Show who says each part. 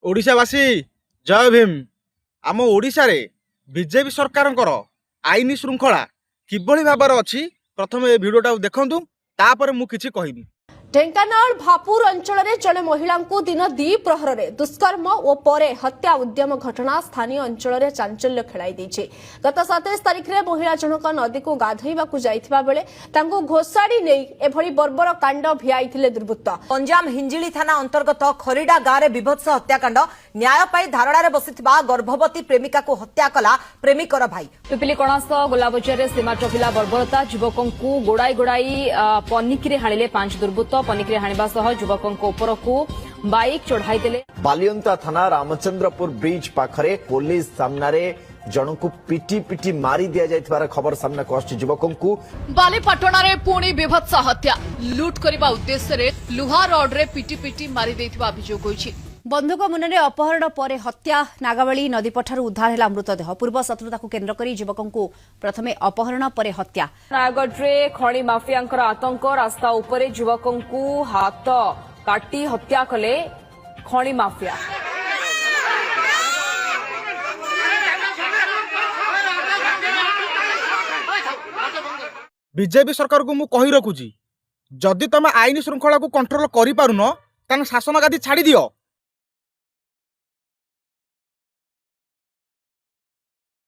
Speaker 1: ओडिशावासी जय भीम। आम ओडिशा रे बीजेपी सरकारंकर आईन श्रृंखला किभली भाबर अछि प्रथम ए भिडियोटा देखंतु तापर मु किछि कहिबी।
Speaker 2: ढेंकानाल भापुर अंचल में जड़े महिला दिन दी प्रहर में दुष्कर्म और परे हत्या उद्यम घटना स्थानीय अंचल में चांचल्य खेलाई गत 27 तारिख में महिला जनक नदी को गाधोइबाकू जाइथिबा बेले तांको घोषाड़ी नहीं एभली बर्बर कांड भियाइथिले दुर्बृत्त।
Speaker 3: पंजाब हिंजिली थाना अंतर्गत खरीडा गाँव में बीभत्स हत्याकांड न्याय पाई धारणार बसिथिबा गर्भवती प्रेमिका को हत्या कला प्रेमिकर भाई।
Speaker 4: पिपिली कणास गोलाबजार सीमा टपिला बर्बरता युवकों गोड़ाई गोड़ाई पनिकी हाणिले 5 दुर्बृत्त पनिकी हाणिबा सह युवकों उपरकू बाइक चढ़ाई देले।
Speaker 5: बालियंता थाना रामचंद्रपुर ब्रिज पाखरे पुलिस सामने जनकु पिटी पिटी मारी दिया जाइथिबार खबर सामना आछि। युवकों
Speaker 6: बालीपाटना रे पुणी बीभत्स हत्या लुट करबा उद्देश्य रे लुहा रड रे पिटी पिटी मारी देथिबा अभियोग होइछि।
Speaker 2: बंधुक मुନରେ अपहरण पर हत्या नागावली नदीपठार उद्धार है मृतदेह। पूर्व शत्रुता को केन्द्र कर युवकों प्रथमे अपहरण पर हत्या।
Speaker 4: नयगढ़ खणी माफियांकर आतंक रास्ता उपरे युवकों हाथ काटी हत्या कले खणी माफिया।
Speaker 1: बीजेपी सरकार को मु कहि रखुची जदि तमे आईन श्रृंखला को कंट्रोल करि पारुनो तान शासन गादी छाड़ी दियो।